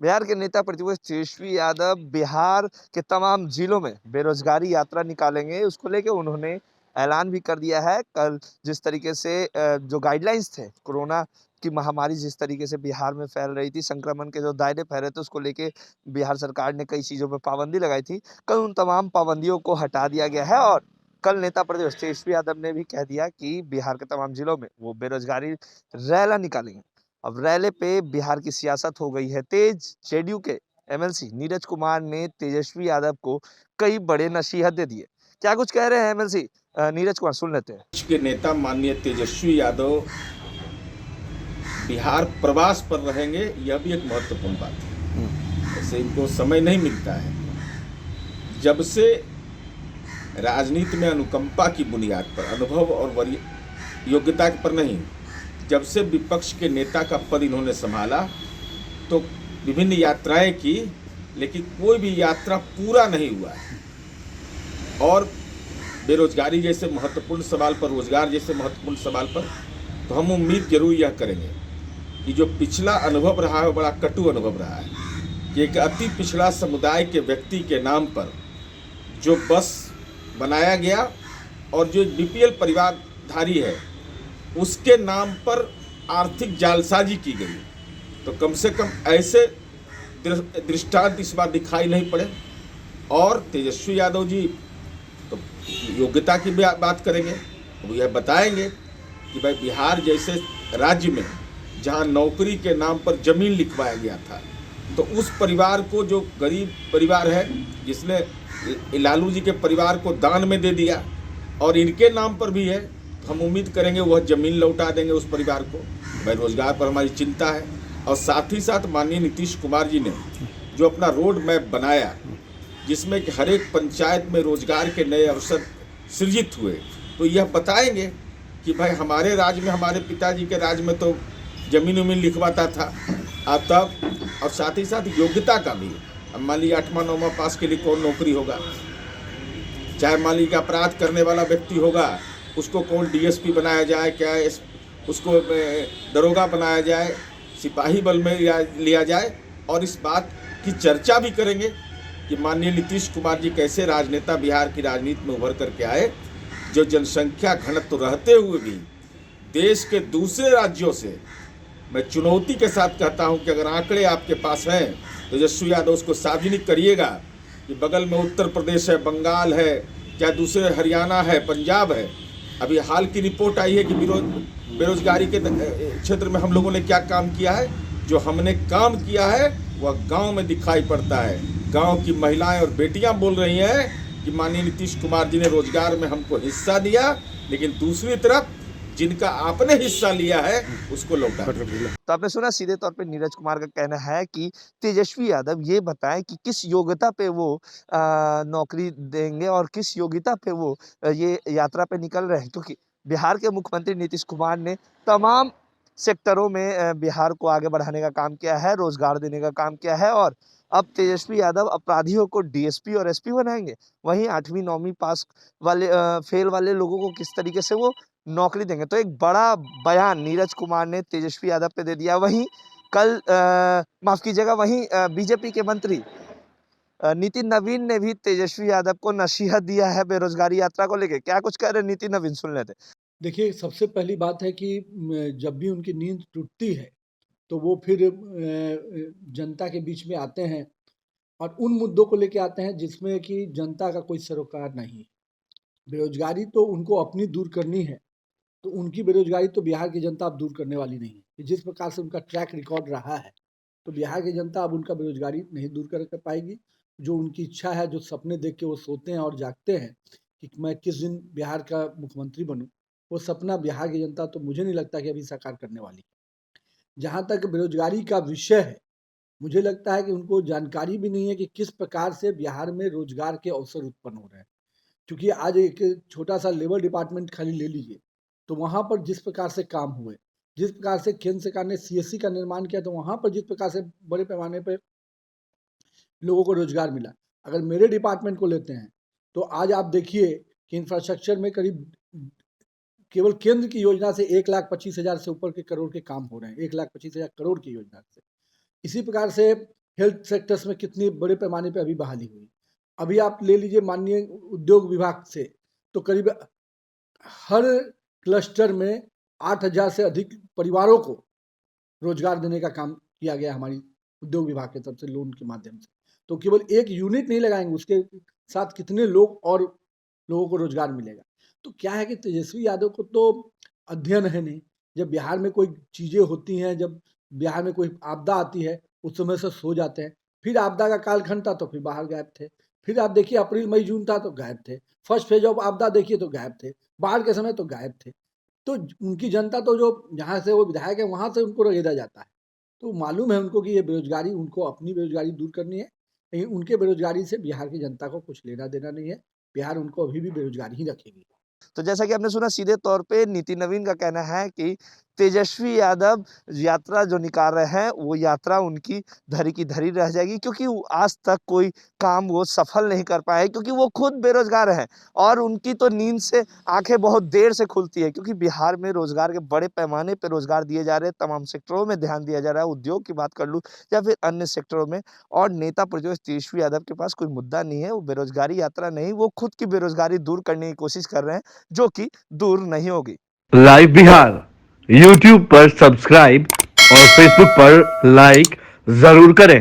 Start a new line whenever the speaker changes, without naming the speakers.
बिहार के नेता प्रतिपक्ष तेजस्वी यादव बिहार के तमाम जिलों में बेरोजगारी यात्रा निकालेंगे। उसको लेके उन्होंने ऐलान भी कर दिया है। कल जिस तरीके से जो गाइडलाइंस थे, कोरोना की महामारी जिस तरीके से बिहार में फैल रही थी, संक्रमण के जो दायरे फैल रहे थे, उसको लेके बिहार सरकार ने कई चीज़ों पे पाबंदी लगाई थी। कल उन तमाम पाबंदियों को हटा दिया गया है और कल नेता प्रतिपक्ष तेजस्वी यादव ने भी कह दिया कि बिहार के तमाम जिलों में वो बेरोजगारी रैला निकालेंगे। अब रैले पे बिहार की सियासत हो गई है तेज। जेडीयू के एमएलसी नीरज कुमार ने तेजस्वी यादव को कई बड़े नसीहत दे दिए। क्या कुछ कह रहे हैं एमएलसी नीरज कुमार, सुन लेते हैं।
विपक्ष के नेता माननीय तेजस्वी यादव बिहार प्रवास पर रहेंगे, यह भी एक महत्वपूर्ण बात है। ऐसे इनको समय नहीं मिलता है। जब से राजनीति में अनुकंपा की बुनियाद पर, अनुभव और योग्यता पर नहीं, जब से विपक्ष के नेता का पद इन्होंने संभाला तो विभिन्न यात्राएं की, लेकिन कोई भी यात्रा पूरा नहीं हुआ है। और बेरोजगारी जैसे महत्वपूर्ण सवाल पर, रोजगार जैसे महत्वपूर्ण सवाल पर तो हम उम्मीद जरूर यह करेंगे कि जो पिछला अनुभव रहा है, बड़ा कटु अनुभव रहा है कि एक अति पिछड़ा समुदाय के व्यक्ति के नाम पर जो बस बनाया गया और जो बीपीएल परिवारधारी है उसके नाम पर आर्थिक जालसाजी की गई, तो कम से कम ऐसे दृष्टांत इस बार दिखाई नहीं पड़े। और तेजस्वी यादव जी तो योग्यता की बात करेंगे, वो यह बताएंगे कि भाई बिहार जैसे राज्य में जहां नौकरी के नाम पर जमीन लिखवाया गया था, तो उस परिवार को, जो गरीब परिवार है जिसने लालू जी के परिवार को दान में दे दिया और इनके नाम पर भी है, तो हम उम्मीद करेंगे वह जमीन लौटा देंगे उस परिवार को। भाई रोजगार पर हमारी चिंता है। और साथ ही साथ माननीय नीतीश कुमार जी ने जो अपना रोड मैप बनाया, जिसमें कि हर एक पंचायत में रोजगार के नए अवसर सृजित हुए, तो यह बताएंगे कि भाई हमारे राज्य में, हमारे पिताजी के राज्य में तो जमीन उमीन लिखवाता था तब। और साथ ही साथ योग्यता का भी, अब मान लीजिए 8वां 9वां पास के लिए कौन नौकरी होगा, चाहे मान लीजिए अपराध करने वाला व्यक्ति होगा उसको कौन डीएसपी बनाया जाए, क्या उसको दरोगा बनाया जाए, सिपाही बल में लिया जाए। और इस बात की चर्चा भी करेंगे कि माननीय नीतीश कुमार जी कैसे राजनेता बिहार की राजनीति में उभर करके आए, जो जनसंख्या घनत्व रहते हुए भी देश के दूसरे राज्यों से, मैं चुनौती के साथ कहता हूं कि अगर आंकड़े आपके पास हैं तो तेजस्वी यादव उसको सार्वजनिक करिएगा कि बगल में उत्तर प्रदेश है, बंगाल है, क्या दूसरे हरियाणा है, पंजाब है। अभी हाल की रिपोर्ट आई है कि बेरोजगारी के क्षेत्र में हम लोगों ने क्या काम किया है। जो हमने काम किया है वह गांव में दिखाई पड़ता है। गांव की महिलाएं और बेटियां बोल रही हैं कि माननीय नीतीश कुमार जी ने रोजगार में हमको हिस्सा दिया, लेकिन दूसरी तरफ जिनका आपने हिस्सा लिया है उसको लौटा।
तो आपने सुना सीधे तौर पे नीरज कुमार का कहना है कि तेजस्वी यादव ये बताएं कि किस योग्यता पे वो नौकरी देंगे और किस योग्यता पे वो ये यात्रा पे निकल रहे हैं, क्योंकि बिहार के मुख्यमंत्री नीतीश कुमार ने तमाम सेक्टरों में बिहार को आगे बढ़ाने का काम किया है, रोजगार देने का काम किया है और अब तेजस्वी यादव अपराधियों को डीएसपी और एसपी बनाएंगे। वहीं 8वीं 9वीं पास वाले फेल वाले लोगों को किस तरीके से वो नौकरी देंगे। तो एक बड़ा बयान नीरज कुमार ने तेजस्वी यादव पे दे दिया। वहीं कल माफ कीजिएगा, वहीं बीजेपी के मंत्री नितिन नवीन ने भी तेजस्वी यादव को नसीहत दिया है बेरोजगारी यात्रा को लेके। क्या कुछ कह रहे हैं नितिन नवीन, सुन लेते हैं।
देखिए, सबसे पहली बात है कि जब भी उनकी नींद टूटती है तो वो फिर जनता के बीच में आते हैं और उन मुद्दों को लेके आते हैं जिसमें कि जनता का कोई सरोकार नहीं है। बेरोजगारी तो उनको अपनी दूर करनी है, तो उनकी बेरोजगारी तो बिहार की जनता अब दूर करने वाली नहीं है। जिस प्रकार से उनका ट्रैक रिकॉर्ड रहा है, तो बिहार की जनता अब उनका बेरोजगारी नहीं दूर कर पाएगी। जो उनकी इच्छा है, जो सपने देख के वो सोते हैं और जागते हैं कि मैं किस दिन बिहार का मुख्यमंत्री बनूं, वो सपना बिहार की जनता तो मुझे नहीं लगता कि अभी साकार करने वाली है। जहाँ तक बेरोजगारी का विषय है, मुझे लगता है कि उनको जानकारी भी नहीं है कि किस प्रकार से बिहार में रोजगार के अवसर उत्पन्न हो रहे हैं। क्योंकि आज एक छोटा सा लेबर डिपार्टमेंट खाली ले लीजिए, तो वहाँ पर जिस प्रकार से काम हुए, जिस प्रकार से केंद्र सरकार ने सीएससी का निर्माण किया, तो वहाँ पर जिस प्रकार से बड़े पैमाने पर लोगों को रोजगार मिला। अगर मेरे डिपार्टमेंट को लेते हैं तो आज आप देखिए कि इंफ्रास्ट्रक्चर में करीब केवल केंद्र की योजना से 1,25,000 से ऊपर के करोड़ के काम हो रहे हैं, 1,25,000 करोड़ की योजना से। इसी प्रकार से हेल्थ सेक्टर्स में कितनी बड़े पैमाने पे अभी बहाली हुई। अभी आप ले लीजिए माननीय उद्योग विभाग से, तो करीब हर क्लस्टर में 8,000 से अधिक परिवारों को रोजगार देने का काम किया गया हमारी उद्योग विभाग की तरफ से लोन के माध्यम से। तो केवल एक यूनिट नहीं लगाएंगे, उसके साथ कितने लोग और लोगों को रोजगार मिलेगा। तो क्या है कि तेजस्वी यादव को तो अध्ययन है नहीं। जब बिहार में कोई चीजें होती हैं, जब बिहार में कोई आपदा आती है, उस समय से सो जाते हैं। फिर आपदा का कालखंड था तो फिर बाहर गायब थे। फिर आप देखिए अप्रैल मई जून था तो गायब थे। फर्स्ट फेज ऑफ आपदा देखिए तो गायब थे। बाढ़ के समय तो गायब थे। तो उनकी जनता तो जो जहाँ से वो विधायक है वहाँ से उनको रगेदा जाता है। तो मालूम है उनको कि ये बेरोजगारी, उनको अपनी बेरोजगारी दूर करनी है, लेकिन उनके बेरोजगारी से बिहार की जनता को कुछ लेना देना नहीं है। बिहार उनको अभी भी बेरोजगार ही रखेगी।
तो जैसा कि आपने सुना सीधे तौर पे नीति नवीन का कहना है कि तेजस्वी यादव यात्रा जो निकाल रहे हैं वो यात्रा उनकी धरी की धरी रह जाएगी, क्योंकि वो आज तक कोई काम वो सफल नहीं कर पाए, क्योंकि वो खुद बेरोजगार हैं और उनकी तो नींद से आंखें बहुत देर से खुलती है, क्योंकि बिहार में रोजगार के बड़े पैमाने पे रोजगार दिए जा रहे हैं। तमाम सेक्टरों में ध्यान दिया जा रहा है, उद्योग की बात कर लूँ या फिर अन्य सेक्टरों में। और नेता प्रतिपक्ष तेजस्वी यादव के पास कोई मुद्दा नहीं है, वो बेरोजगारी यात्रा नहीं, वो खुद की बेरोजगारी दूर करने की कोशिश कर रहे हैं, जो कि दूर नहीं होगी।
लाइव बिहार यूट्यूब पर सब्सक्राइब और फेसबुक पर लाइक जरूर करें।